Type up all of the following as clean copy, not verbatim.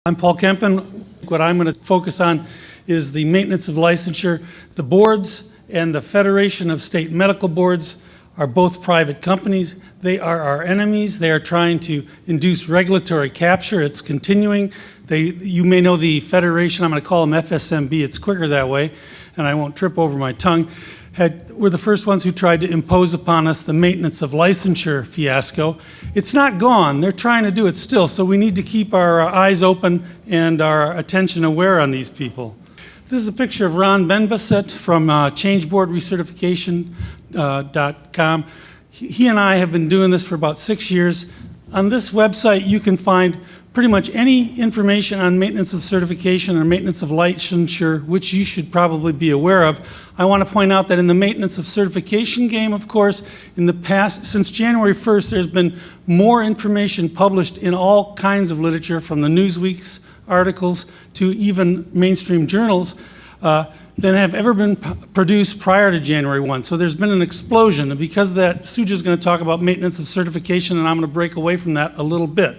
I'm Paul Kempen. What I'm going to focus on is the maintenance of licensure. The boards and the Federation of State Medical Boards are both private companies. They are our enemies. They are trying to induce regulatory capture. It's continuing. You may know the Federation, I'm going to call them FSMB, it's quicker that way, and I won't trip over my tongue, were the first ones who tried to impose upon us the maintenance of licensure fiasco. It's not gone. They're trying to do it still, so we need to keep our eyes open and our attention aware on these people. This is a picture of Ron Benbasset from changeboardrecertification.com. He and I have been doing this for about 6 years. On this website, you can find pretty much any information on maintenance of certification or maintenance of licensure, which you should probably be aware of. I want to point out that in the maintenance of certification game, of course, in the past, since January 1st, there's been more information published in all kinds of literature, from the Newsweek's articles to even mainstream journals, than have ever been produced prior to January 1. So there's been an explosion. And because of that, Suja's going to talk about maintenance of certification, and I'm going to break away from that a little bit.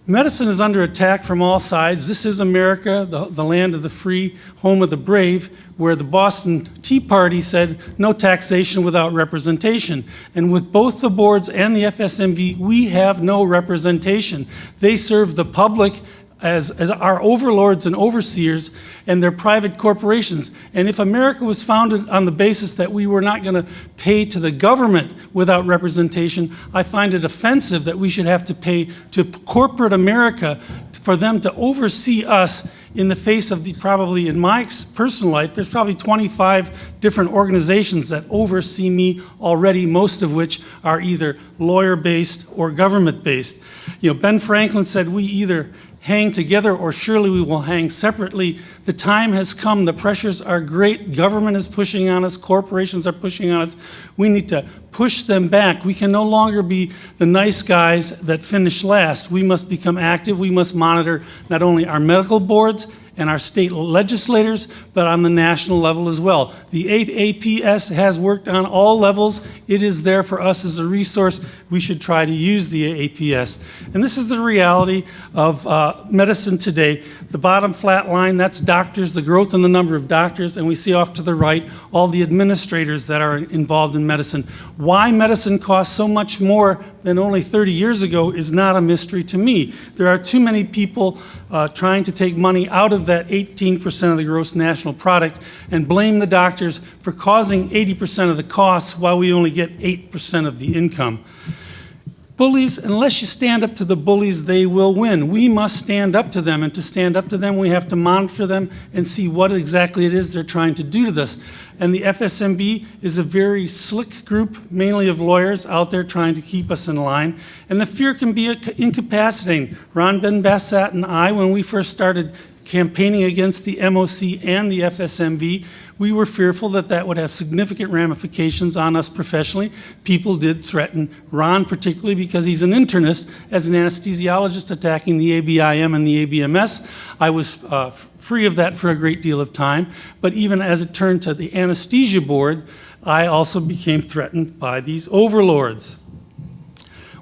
Medicine is under attack from all sides. This is America, the land of the free, home of the brave, where the Boston Tea Party said no taxation without representation. And with both the boards and the FSMB, we have no representation. They serve the public as our overlords and overseers, and they're private corporations. And if America was founded on the basis that we were not going to pay to the government without representation, I find it offensive that we should have to pay to corporate America for them to oversee us in the face of probably, in my personal life, there's probably 25 different organizations that oversee me already, most of which are either lawyer-based or government-based. You know, Ben Franklin said we either hang together or surely we will hang separately. The time has come. The pressures are great. Government is pushing on us. Corporations are pushing on us. We need to push them back. We can no longer be the nice guys that finish last. We must become active. We must monitor not only our medical boards and our state legislators, but on the national level as well. The AAPS has worked on all levels. It is there for us as a resource. We should try to use the AAPS. And this is the reality of medicine today. The bottom flat line, that's doctors, the growth in the number of doctors, and we see off to the right all the administrators that are involved in medicine. Why medicine costs so much more than only 30 years ago is not a mystery to me. There are too many people trying to take money out of that 18% of the gross national product and blame the doctors for causing 80% of the costs while we only get 8% of the income. Bullies, unless you stand up to the bullies, they will win. We must stand up to them, and to stand up to them, we have to monitor them and see what exactly it is they're trying to do to us. And the FSMB is a very slick group, mainly of lawyers out there trying to keep us in line. And the fear can be incapacitating. Ron Benbasset and I, when we first started campaigning against the MOC and the FSMB, we were fearful that that would have significant ramifications on us professionally. People did threaten Ron, particularly because he's an internist, as an anesthesiologist attacking the ABIM and the ABMS. I was free of that for a great deal of time, but even as it turned to the anesthesia board, I also became threatened by these overlords.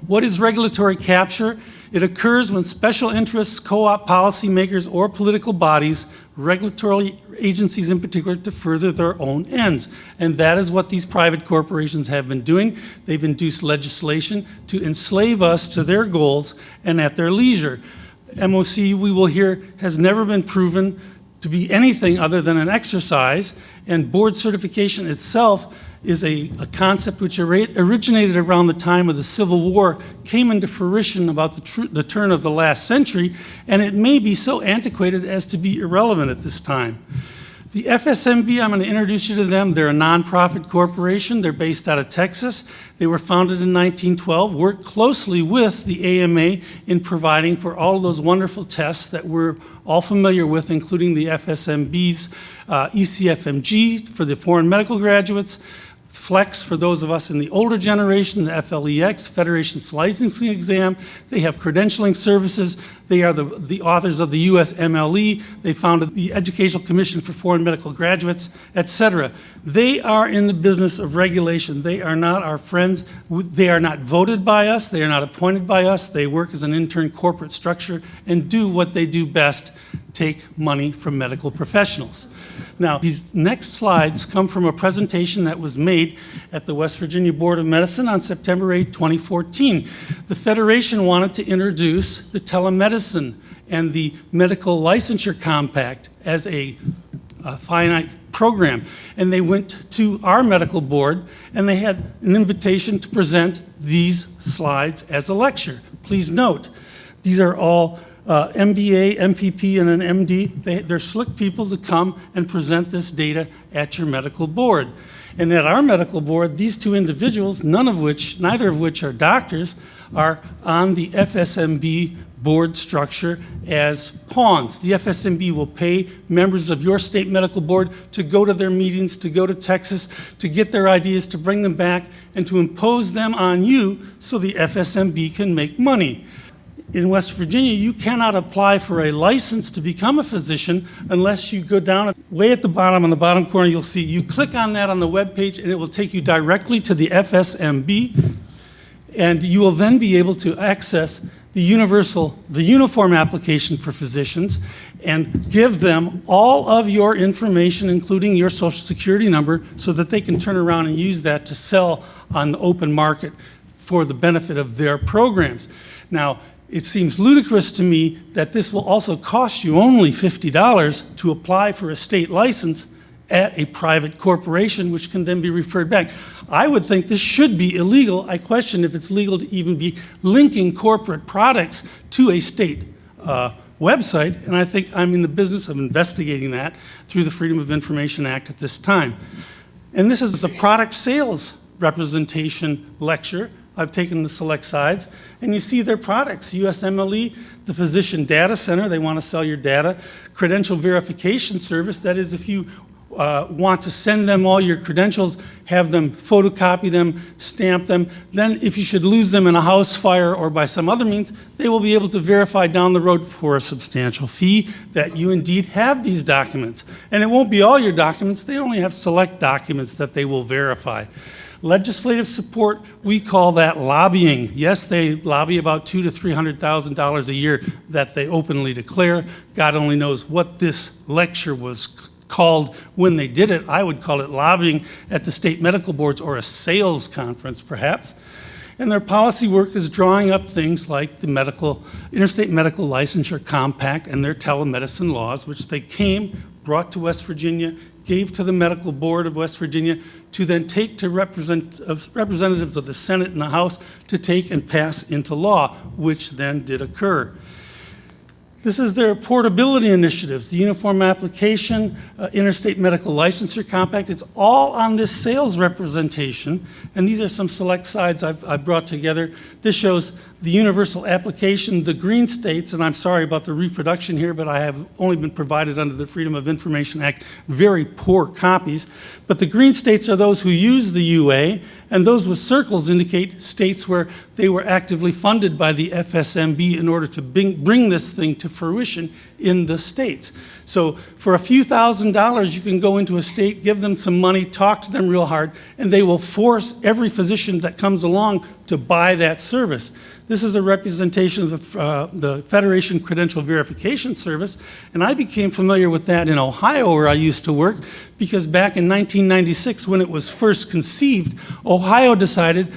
What is regulatory capture? It occurs when special interests, co-op policymakers, or political bodies, regulatory agencies in particular, to further their own ends. And that is what these private corporations have been doing. They've induced legislation to enslave us to their goals and at their leisure. MOC, we will hear, has never been proven to be anything other than an exercise, and board certification itself is a concept which originated around the time of the Civil War, came into fruition about the turn of the last century, and it may be so antiquated as to be irrelevant at this time. The FSMB, I'm going to introduce you to them. They're a nonprofit corporation. They're based out of Texas. They were founded in 1912, worked closely with the AMA in providing for all of those wonderful tests that we're all familiar with, including the FSMB's ECFMG for the foreign medical graduates, Flex for those of us in the older generation, the FLEX, Federation's Licensing Exam. They have credentialing services. They are the authors of the USMLE. They founded the Educational Commission for Foreign Medical Graduates, etc. They are in the business of regulation. They are not our friends. They are not voted by us. They are not appointed by us. They work as an intern corporate structure and do what they do best, take money from medical professionals. Now, these next slides come from a presentation that was made at the West Virginia Board of Medicine on September 8, 2014. The Federation wanted to introduce the telemedicine and the Medical Licensure Compact as a finite program. And they went to our medical board and they had an invitation to present these slides as a lecture. Please note, these are all MBA, MPP, and an MD. They're slick people to come and present this data at your medical board. And at our medical board, these two individuals, neither of which are doctors, are on the FSMB board structure as pawns. The FSMB will pay members of your state medical board to go to their meetings, to go to Texas, to get their ideas, to bring them back, and to impose them on you so the FSMB can make money. In West Virginia, you cannot apply for a license to become a physician unless you go down way at the bottom, on the bottom corner, you'll see, you click on that on the web page and it will take you directly to the FSMB, and you will then be able to access the uniform application for physicians and give them all of your information, including your social security number, so that they can turn around and use that to sell on the open market for the benefit of their programs. Now, it seems ludicrous to me that this will also cost you only $50 to apply for a state license at a private corporation, which can then be referred back. I would think this should be illegal. I question if it's legal to even be linking corporate products to a state website, and I think I'm in the business of investigating that through the Freedom of Information Act at this time. And this is a product sales representation lecture. I've taken the select sides, and you see their products. USMLE, the Physician Data Center, they want to sell your data. Credential Verification Service, that is if you want to send them all your credentials, have them photocopy them, stamp them, then if you should lose them in a house fire or by some other means, they will be able to verify down the road for a substantial fee that you indeed have these documents. And it won't be all your documents, they only have select documents that they will verify. Legislative support, we call that lobbying. Yes, they lobby about $200,000 to $300,000 a year that they openly declare. God only knows what this lecture was called when they did it. I would call it lobbying at the state medical boards or a sales conference, perhaps. And their policy work is drawing up things like the Interstate Medical Licensure Compact and their telemedicine laws, which they brought to West Virginia, gave to the Medical Board of West Virginia to then take to representatives of the Senate and the House to take and pass into law, which then did occur. This is their portability initiatives, the Uniform Application, Interstate Medical Licensure Compact. It's all on this sales representation, and these are some select slides I've brought together. This shows the universal application, the green states, and I'm sorry about the reproduction here, but I have only been provided under the Freedom of Information Act very poor copies. But the green states are those who use the UA, and those with circles indicate states where they were actively funded by the FSMB in order to bring this thing to fruition in the states. So for a few $1,000s, you can go into a state, give them some money, talk to them real hard, and they will force every physician that comes along to buy that service. This is a representation of the Federation Credential Verification Service, and I became familiar with that in Ohio, where I used to work, because back in 1996, when it was first conceived, Ohio decided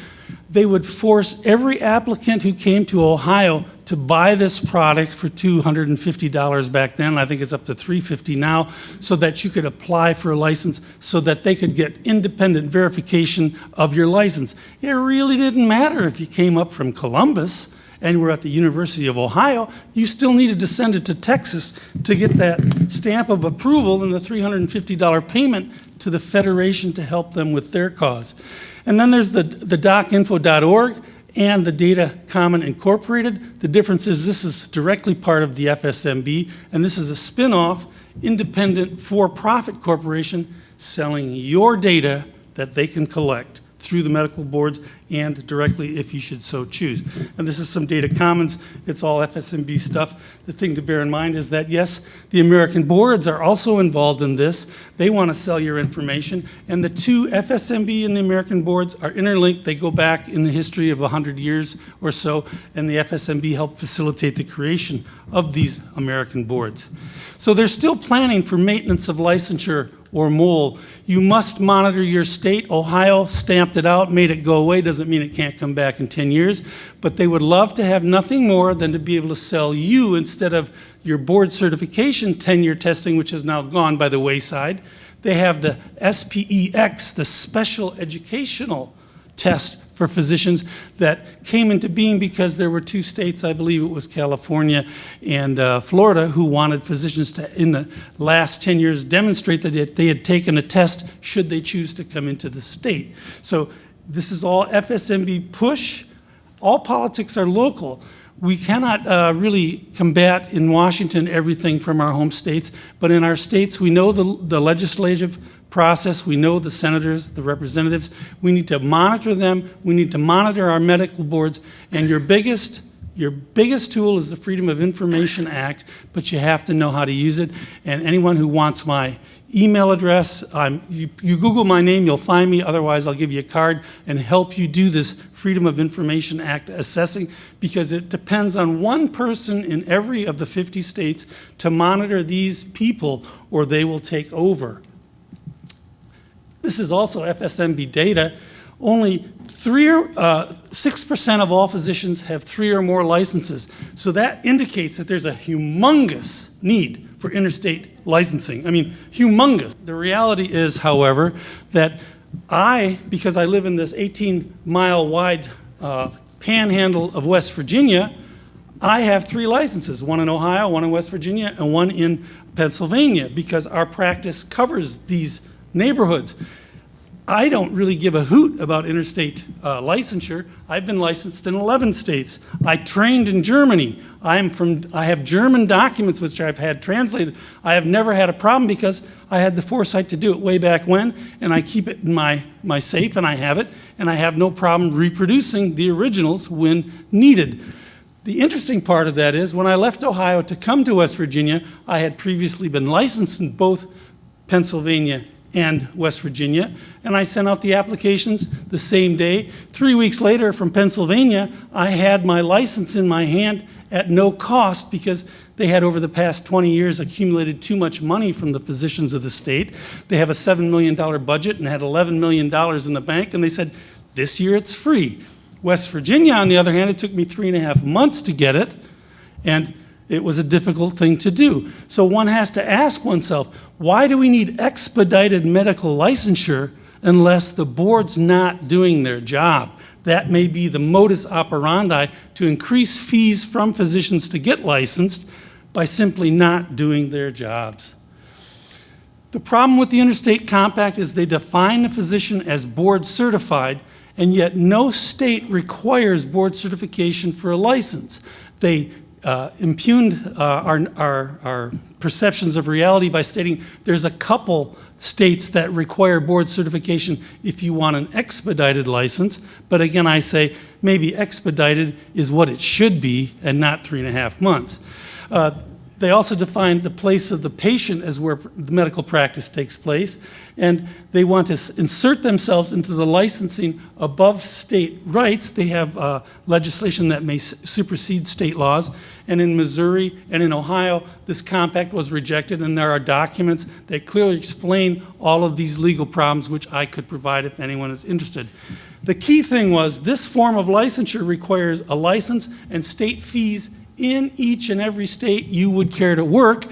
they would force every applicant who came to Ohio to buy this product for $250 back then. I think it's up to $350 now, so that you could apply for a license so that they could get independent verification of your license. It really didn't matter if you came up from Columbus and were at the University of Ohio, you still needed to send it to Texas to get that stamp of approval and the $350 payment to the Federation to help them with their cause. And then there's the docinfo.org and the Data Common Incorporated. The difference is this is directly part of the FSMB, and this is a spin-off, independent, for-profit corporation selling your data that they can collect through the medical boards and directly if you should so choose. And this is some data commons. It's all FSMB stuff. The thing to bear in mind is that, yes, the American boards are also involved in this. They want to sell your information. And the two, FSMB and the American boards, are interlinked. They go back in the history of 100 years or so, and the FSMB helped facilitate the creation of these American boards. So they're still planning for maintenance of licensure or MOL. You must monitor your state. Ohio stamped it out, made it go away. Doesn't mean it can't come back in 10 years. But they would love to have nothing more than to be able to sell you, instead of your board certification 10-year testing, which has now gone by the wayside. They have the SPEX, the Special Educational Test for physicians, that came into being because there were two states, I believe it was California and Florida, who wanted physicians to, in the last 10 years, demonstrate that they had taken a test should they choose to come into the state. So this is all FSMB push. All politics are local. We cannot really combat in Washington everything from our home states, but in our states we know the legislative process, we know the senators, the representatives. We need to monitor them, we need to monitor our medical boards, and your biggest tool is the Freedom of Information Act, but you have to know how to use it. And anyone who wants my email address, you Google my name, you'll find me. Otherwise, I'll give you a card and help you do this Freedom of Information Act assessing, because it depends on one person in every of the 50 states to monitor these people, or they will take over. This is also FSMB data. Only 6% of all physicians have 3 or more licenses. So that indicates that there's a humongous need for interstate licensing. I mean, humongous. The reality is, however, that because I live in this 18-mile wide panhandle of West Virginia, I have 3 licenses, one in Ohio, one in West Virginia, and one in Pennsylvania, because our practice covers these neighborhoods. I don't really give a hoot about interstate licensure. I've been licensed in 11 states. I trained in Germany. I have German documents which I've had translated. I have never had a problem because I had the foresight to do it way back when, and I keep it in my safe, and I have it, and I have no problem reproducing the originals when needed. The interesting part of that is, when I left Ohio to come to West Virginia, I had previously been licensed in both Pennsylvania and West Virginia, and I sent out the applications the same day. 3 weeks later, from Pennsylvania, I had my license in my hand at no cost, because they had, over the past 20 years, accumulated too much money from the physicians of the state. They have a $7 million budget and had $11 million in the bank, and they said, this year it's free. West Virginia, on the other hand, it took me 3.5 months to get it, and it was a difficult thing to do. So one has to ask oneself, why do we need expedited medical licensure unless the board's not doing their job? That may be the modus operandi to increase fees from physicians to get licensed by simply not doing their jobs. The problem with the Interstate Compact is they define the physician as board certified, and yet no state requires board certification for a license. They impugned our perceptions of reality by stating there's a couple states that require board certification if you want an expedited license. But again, I say maybe expedited is what it should be and not 3.5 months. They also defined the place of the patient as where the medical practice takes place, and they want to insert themselves into the licensing above state rights. They have legislation that may supersede state laws, and in Missouri and in Ohio, this compact was rejected, and there are documents that clearly explain all of these legal problems, which I could provide if anyone is interested. The key thing was this form of licensure requires a license and state fees in each and every state you would care to work,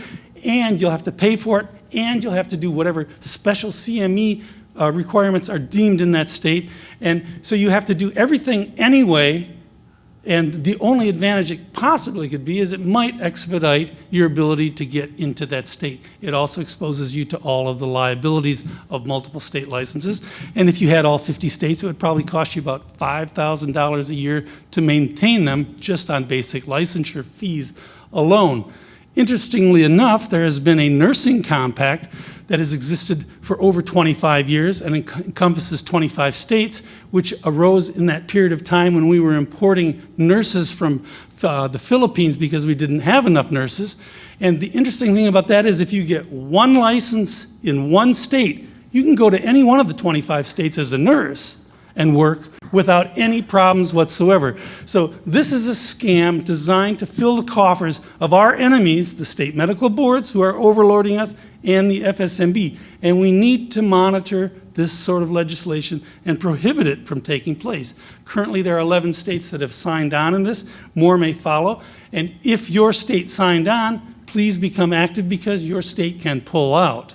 and you'll have to pay for it, and you'll have to do whatever special CME requirements are deemed in that state. And so you have to do everything anyway, and the only advantage it possibly could be is it might expedite your ability to get into that state. It also exposes you to all of the liabilities of multiple state licenses. And if you had all 50 states, it would probably cost you about $5,000 a year to maintain them just on basic licensure fees alone. Interestingly enough, there has been a nursing compact that has existed for over 25 years and encompasses 25 states, which arose in that period of time when we were importing nurses from the Philippines because we didn't have enough nurses. And the interesting thing about that is if you get one license in one state, you can go to any one of the 25 states as a nurse and work without any problems whatsoever. So this is a scam designed to fill the coffers of our enemies, the state medical boards who are overloading us, and the FSMB. And we need to monitor this sort of legislation and prohibit it from taking place. Currently, there are 11 states that have signed on in this. More may follow. And if your state signed on, please become active because your state can pull out.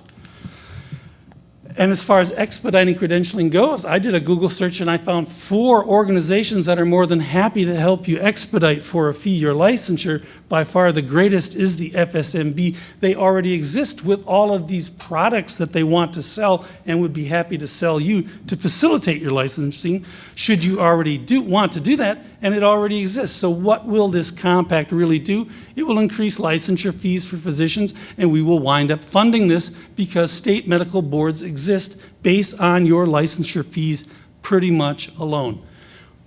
And as far as expediting credentialing goes, I did a Google search and I found 4 organizations that are more than happy to help you expedite for a fee your licensure. By far the greatest is the FSMB. They already exist with all of these products that they want to sell and would be happy to sell you to facilitate your licensing should you already want to do that, and it already exists. So what will this compact really do? It will increase licensure fees for physicians, and we will wind up funding this because state medical boards exist based on your licensure fees pretty much alone.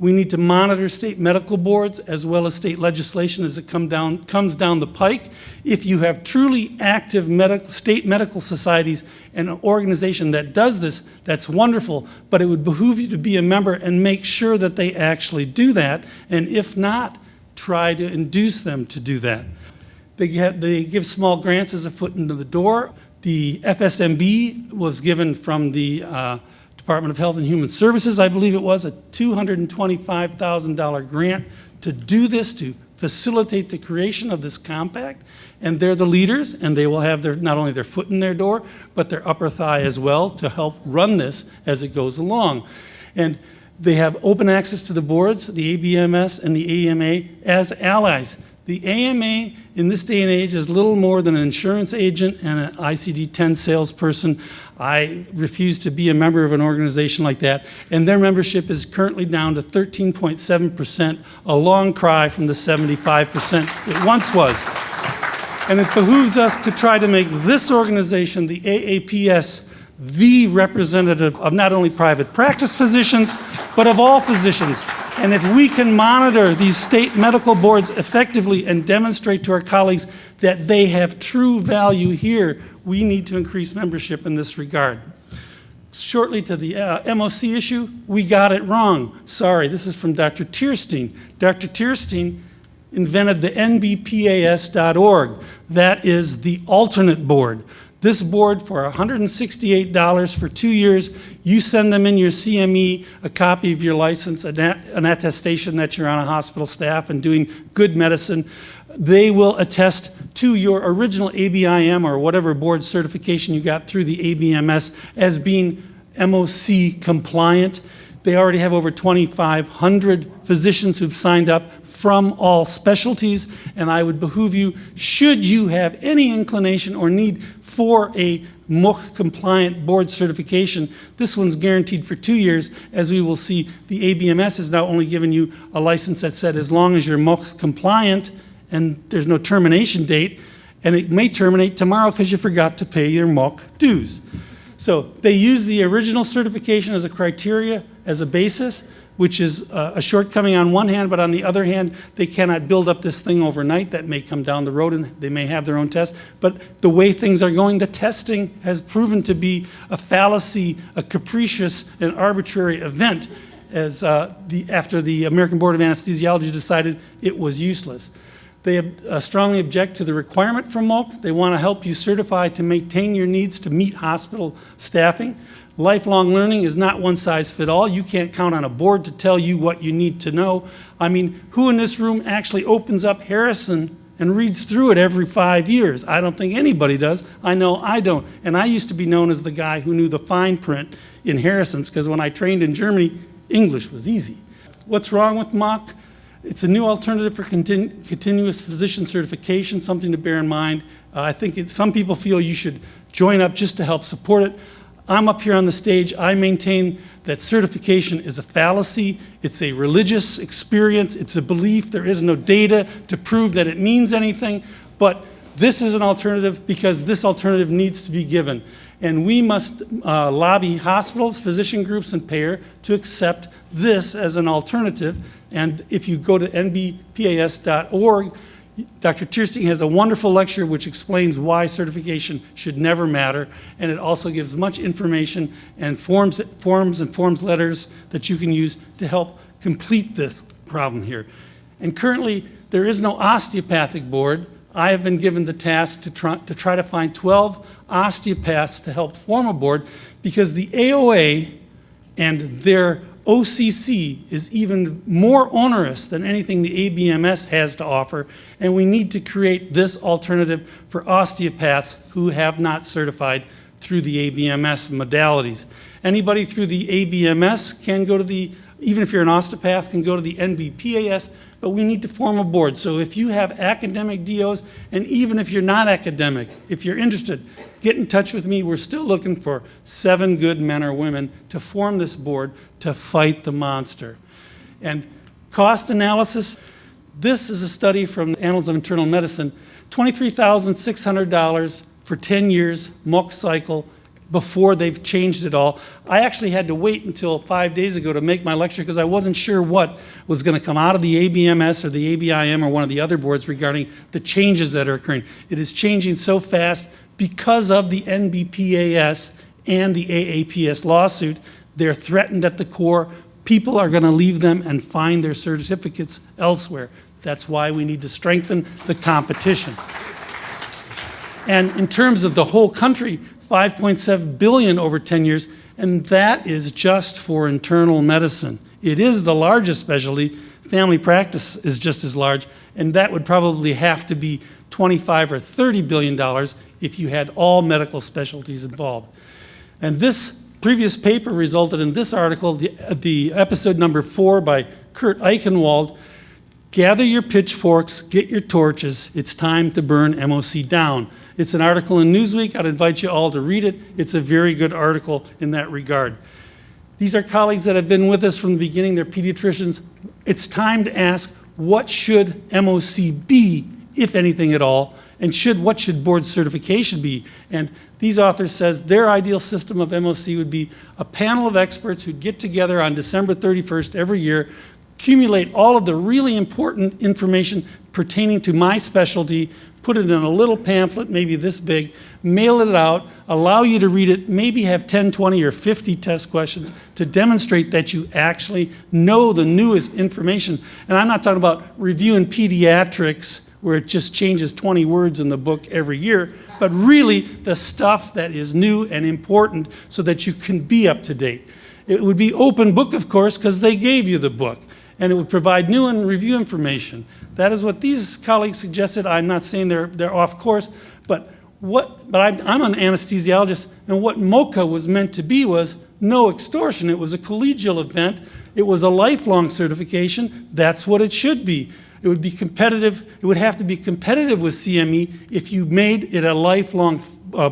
We need to monitor state medical boards as well as state legislation as it comes down the pike. If you have truly active state medical societies and an organization that does this, that's wonderful, but it would behoove you to be a member and make sure that they actually do that, and if not, try to induce them to do that. They give small grants as a foot into the door. The FSMB was given from the Department of Health and Human Services, I believe it was, a $225,000 grant to do this, to facilitate the creation of this compact. And they're the leaders, and they will have not only their foot in their door, but their upper thigh as well to help run this as it goes along. And they have open access to the boards, the ABMS and the AMA, as allies. The AMA in this day and age is little more than an insurance agent and an ICD-10 salesperson. I refuse to be a member of an organization like that, and their membership is currently down to 13.7%, a long cry from the 75% it once was. And it behooves us to try to make this organization, the AAPS, the representative of not only private practice physicians, but of all physicians. And if we can monitor these state medical boards effectively and demonstrate to our colleagues that they have true value here, we need to increase membership in this regard. Shortly to the MOC issue, we got it wrong. Sorry, this is from Dr. Tierstein. Dr. Tierstein invented the NBPAS.org. That is the alternate board. This board, for $168 for 2 years, you send them in your CME, a copy of your license, an attestation that you're on a hospital staff and doing good medicine. They will attest to your original ABIM or whatever board certification you got through the ABMS as being MOC compliant. They already have over 2,500 physicians who've signed up from all specialties, and I would behoove you, should you have any inclination or need for a MOC compliant board certification, this one's guaranteed for 2 years. As we will see, the ABMS has now only given you a license that said as long as you're MOC compliant and there's no termination date, and it may terminate tomorrow because you forgot to pay your MOC dues. So they use the original certification as a criteria, as a basis, which is a shortcoming on one hand, but on the other hand, they cannot build up this thing overnight. That may come down the road and they may have their own tests. But the way things are going, the testing has proven to be a fallacy, a capricious and arbitrary event as after the American Board of Anesthesiology decided it was useless. They strongly object to the requirement from MOC. They want to help you certify to maintain your needs to meet hospital staffing. Lifelong learning is not one size fit all. You can't count on a board to tell you what you need to know. I mean, who in this room actually opens up Harrison and reads through it every 5 years? I don't think anybody does. I know I don't. And I used to be known as the guy who knew the fine print in Harrison's because when I trained in Germany, English was easy. What's wrong with MOC? It's a new alternative for continuous physician certification, something to bear in mind. I think some people feel you should join up just to help support it. I'm up here on the stage. I maintain that certification is a fallacy. It's a religious experience. It's a belief. There is no data to prove that it means anything. But This is an alternative because this alternative needs to be given. And we must lobby hospitals, physician groups, and payer to accept this as an alternative. And if you go to nbpas.org, Dr. Tierstein has a wonderful lecture which explains why certification should never matter, and it also gives much information and forms letters that you can use to help complete this problem here. And currently, there is no osteopathic board. I have been given the task to try to find 12 osteopaths to help form a board, because the AOA and their OCC is even more onerous than anything the ABMS has to offer, and we need to create this alternative for osteopaths who have not certified through the ABMS modalities. Anybody through the ABMS can go to the, even if you're an osteopath, can go to the NBPAS, but we need to form a board. So if you have academic DOs, and even if you're not academic, if you're interested, get in touch with me. We're still looking for 7 good men or women to form this board to fight the monster. And cost analysis, this is a study from the Annals of Internal Medicine, $23,600 for 10 years, MOC cycle, before they've changed it all. I actually had to wait until 5 days ago to make my lecture because I wasn't sure what was going to come out of the ABMS or the ABIM or one of the other boards regarding the changes that are occurring. It is changing so fast because of the NBPAS and the AAPS lawsuit. They're threatened at the core. People are going to leave them and find their certificates elsewhere. That's why we need to strengthen the competition. And in terms of the whole country, $5.7 billion over 10 years, and that is just for internal medicine. It is the largest specialty. Family practice is just as large, and that would probably have to be $25 or $30 billion if you had all medical specialties involved. And this previous paper resulted in this article, the episode number 4 by Kurt Eichenwald. Gather your pitchforks, get your torches, it's time to burn MOC down. It's an article in Newsweek. I'd invite you all to read it. It's a very good article in that regard. These are colleagues that have been with us from the beginning. They're pediatricians. It's time to ask, what should MOC be, if anything at all, and what should board certification be? And these authors says their ideal system of MOC would be a panel of experts who get together on December 31st every year, accumulate all of the really important information pertaining to my specialty, put it in a little pamphlet, maybe this big, mail it out, allow you to read it, maybe have 10, 20, or 50 test questions to demonstrate that you actually know the newest information. And I'm not talking about reviewing pediatrics where it just changes 20 words in the book every year, but really the stuff that is new and important so that you can be up to date. It would be open book, of course, because they gave you the book. And it would provide new and review information. That is what these colleagues suggested. I'm not saying they're off course, but I'm an anesthesiologist, and what MOCA was meant to be was no extortion. It was a collegial event. It was a lifelong certification. That's what it should be. It would be competitive. It would have to be competitive with CME if you made it a lifelong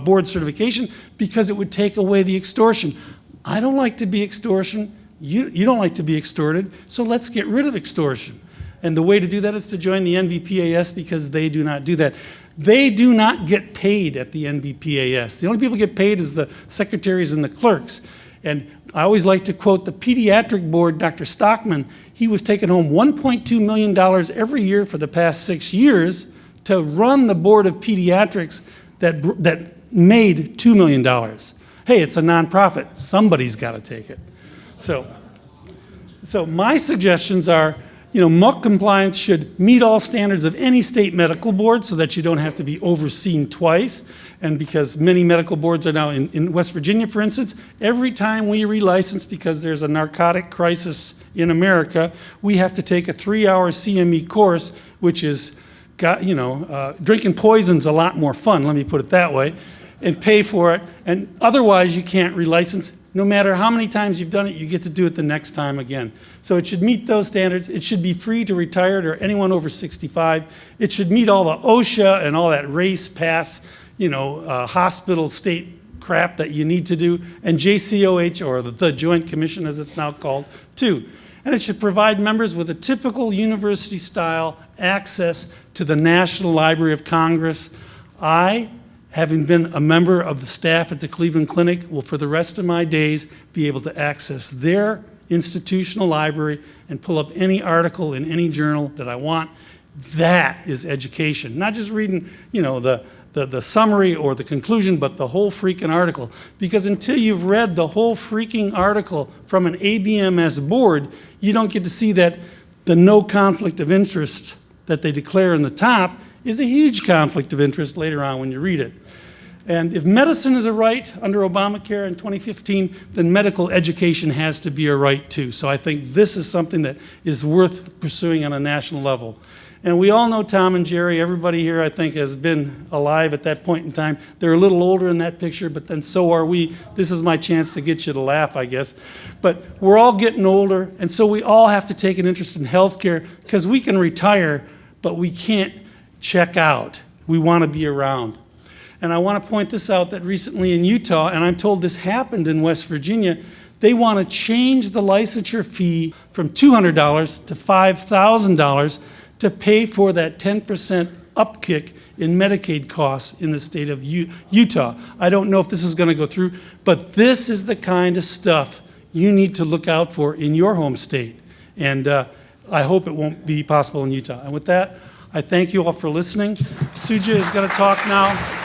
board certification, because it would take away the extortion. I don't like to be extortion. You don't like to be extorted, so let's get rid of extortion. And the way to do that is to join the NBPAS, because they do not do that. They do not get paid at the NBPAS. The only people who get paid is the secretaries and the clerks. And I always like to quote the pediatric board, Dr. Stockman. He was taking home $1.2 million every year for the past 6 years to run the board of pediatrics that made $2 million. Hey, it's a nonprofit. Somebody's got to take it. So my suggestions are, MOC compliance should meet all standards of any state medical board so that you don't have to be overseen twice. And because many medical boards are now in West Virginia, for instance, every time we relicense because there's a narcotic crisis in America, we have to take a 3-hour CME course, which is, drinking poison's a lot more fun, let me put it that way, and pay for it. And otherwise, you can't relicense. No matter how many times you've done it, you get to do it the next time again. So it should meet those standards. It should be free to retired or anyone over 65. It should meet all the OSHA and all that race pass, hospital state crap that you need to do, and JCOH, or the Joint Commission as it's now called, too. And it should provide members with a typical university-style access to the National Library of Congress, I, having been a member of the staff at the Cleveland Clinic, will for the rest of my days be able to access their institutional library and pull up any article in any journal that I want. That is education. Not just reading, the summary or the conclusion, but the whole freaking article. Because until you've read the whole freaking article from an ABMS board, you don't get to see that the no conflict of interest that they declare in the top is a huge conflict of interest later on when you read it. And if medicine is a right under Obamacare in 2015, then medical education has to be a right too. So I think this is something that is worth pursuing on a national level. And we all know Tom and Jerry. Everybody here, I think, has been alive at that point in time. They're a little older in that picture, but then so are we. This is my chance to get you to laugh, I guess. But we're all getting older, and so we all have to take an interest in healthcare, because we can retire, but we can't check out. We want to be around. And I want to point this out, that recently in Utah, and I'm told this happened in West Virginia, they want to change the licensure fee from $200 to $5,000 to pay for that 10% upkick in Medicaid costs in the state of Utah. I don't know if this is going to go through, but this is the kind of stuff you need to look out for in your home state. And I hope it won't be possible in Utah. And with that, I thank you all for listening. Suja is going to talk now.